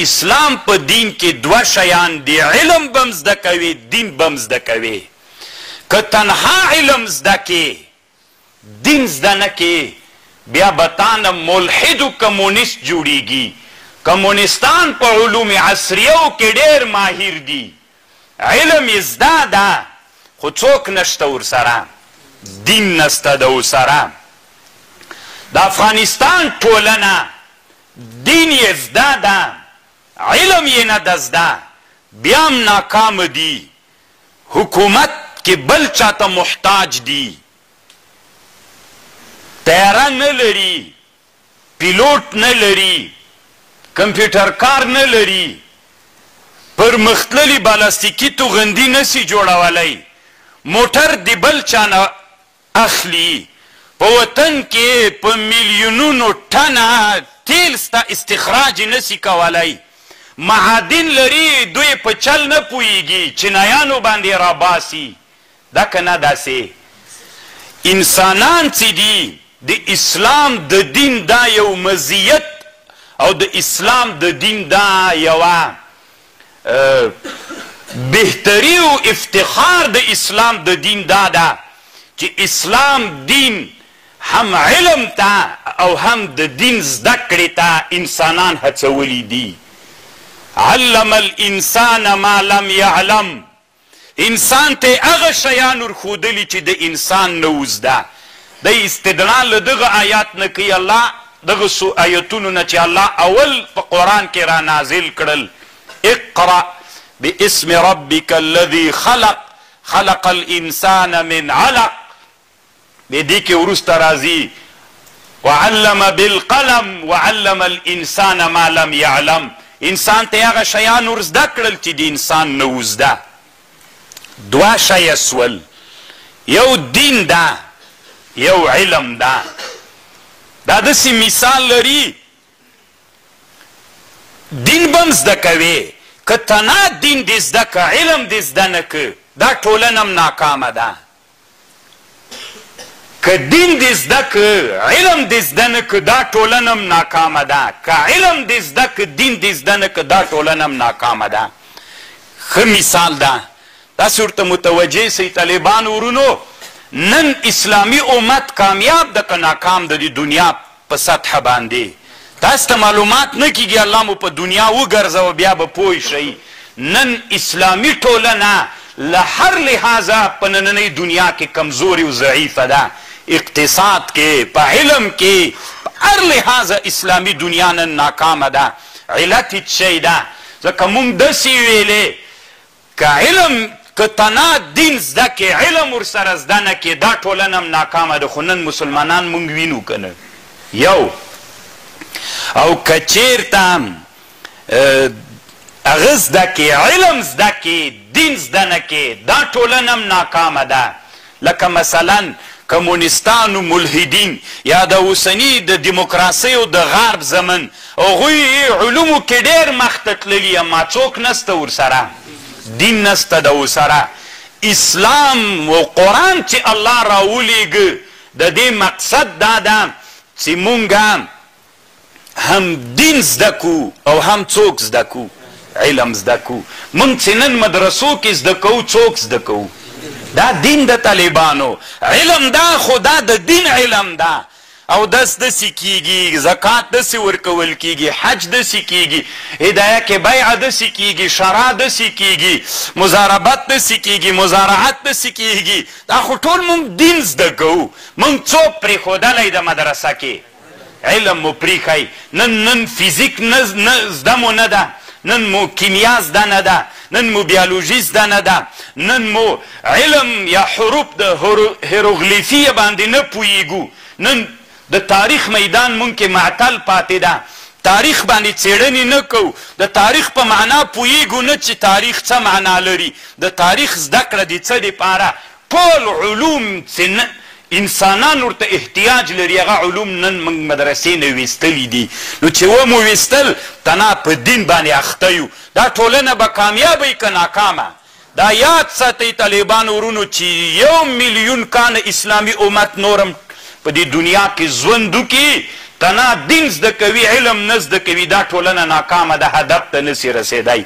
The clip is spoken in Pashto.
اسلام په دین کې دوه شیان دي، علم به هم زده کوي، دین به هم زده کوي. که تنها علم زده کې دین زده نه کې بیا به تانه ملحد و کمونیست جوړیږي. کمونیستان په علوم عصریو کې ډېر ماهر دي، علم یې زده ده خو څوک نشته ورسره، دین نسته د ورسره. د افغانستان ټولنه دین یې زده ده، علم یې نه ده زده، بیا هم ناکام دي، حکومت کې بل چاته محتاج دي، طیاره نه لري، پیلوټ نه لري، کمپیوټر کار نه لري، پرمختللي پلاستیکي توغندي نسي جوړولی، موټر د بل چا نه اخلي، په وطن کې په میلیونونو ټنه تیل ستا استخراج نسي کولی، معادن لري دوی په چل نه پوهیږي، چینایانو باندې راباسي. دا که نه داسې انسانان چې دي د اسلام د دین دا یو مزیت او د اسلام د دین دا یوه بهتری او افتخار د اسلام د دین دا ده چې اسلام دین هم علم ته او هم د دین زده کړې ته انسانان هڅولی دي. علم الانسان ما لم یعلم، انسان ته هغه شیان ورښودلي چې د انسان نه وزده. د استدلال له دغه آیات نه کوي الله، دغه آیتونو نه چې الله اول په قرآن کې را نازل کړل، اقرأ باسم ربک الذي خلق خلق الانسان من علق، د دې کې وروسته راځي وعلم بالقلم وعلم الانسان ما لم يعلم، انسان ته هغه شیان ور زده کړل چې د انسان نه وزده. دوه شیه سول، یو دین ده یو علم ده. دا داسې مثال لري، دین به هم زده کوې، که تنها دین دې زده که علم دې زده نه که دا ټولنه هم ناکامه ده. که دین دې زده که علم دې زده نه که دا ټولنه هم ناکامه ده، که علم دې زده که دین دې زده نه که دا ټولنه هم ناکامه ده. ښه مثال ده، داسې ورته متوجه سئ طالبانو ورونو، نن اسلامي امت کامیاب ده که ناکام ده د دنیا په سطحه باندې. تاسو ته معلومات نه کیږي، الله مو په دنیا وګرځوه بیا به پوه شئ. نن اسلامي ټولنه له هر لحاظه په نننۍ دنیا کې کمزوري او ضعیفه ده، اقتصاد کې، په علم کې، په هر لحاظه اسلامي دنیا نن ناکامه ده. علت هیڅ شی ده، ځکه موږ داسې ویلې که علم که تنها دین زده کې علم ورسره زده نه کې دا ټولنه هم ناکامه ده. خو نن مسلمانان موږ وینو که نه یو، او که چېرته هغه زده کې علم زده کې دین زده نه کې دا ټولنه هم ناکامه ده. لکه مثلا کمونیستانو ملحدین یا د اوسني د دیموکراسۍ او د غرب زمن، هغوی علومو کې ډېر مخته تللي، اما څوک نسته ورسره، دین نسته د ورسره. اسلام و قرآن چې الله راولیږه د دې مقصد دا ده چې مونږ هم دین زده کو او هم څوک زده کو، علم زده کو. مونږ چې نن مدرسو کې زده کوو څوک زده کوو؟ دا دین د طالبانو علم ده، خو دا د دین علم ده. او دس داسې کیږي، زکات داسې ورکول کیږي، حج داسې کیږي، هدایه کې بیعه داسې کیږي، شرع داسې کیږي، مزاربت داسې کیږي، مزارعت داسې کیږي. دا خو ټول مونږ دین زده کوو. مونږ څوک پرېښودلی د مدرسه کې علم مو پرېښی. نن فیزیک زده مو نه ده، نن مو کیمیا زده نه ده، نن مو بیولوژي زده نه ده، نن مو علم یا حروف د هیروغلیفي باندې نه پوهیږو. نن د تاریخ میدان مونږ کې معطل پاتې ده، تاریخ باندې څېړنې نه کوو، د تاریخ په معنا پوهیږو نه چې تاریخ څه معنا لري. د تاریخ زده کړه د څه دپاره؟ ټول علوم چې انسانان ورته احتیاج لري هغه علوم نن موږ مدرسې نه ویستلي دي. نو چې ومو ویستل تنها په دین باندې اخته یو. دا ټولنه به کامیابه که ناکامه؟ دا یاد ساتئ طالبانو ورونو چې 1 میلیون کاله اسلامي امت نورم په دې دنیا کې ژوند وکړي تنا دین زده کوي علم نه زده کوي دا ټولنه ناکامه ده هدف ته نسي رسېدی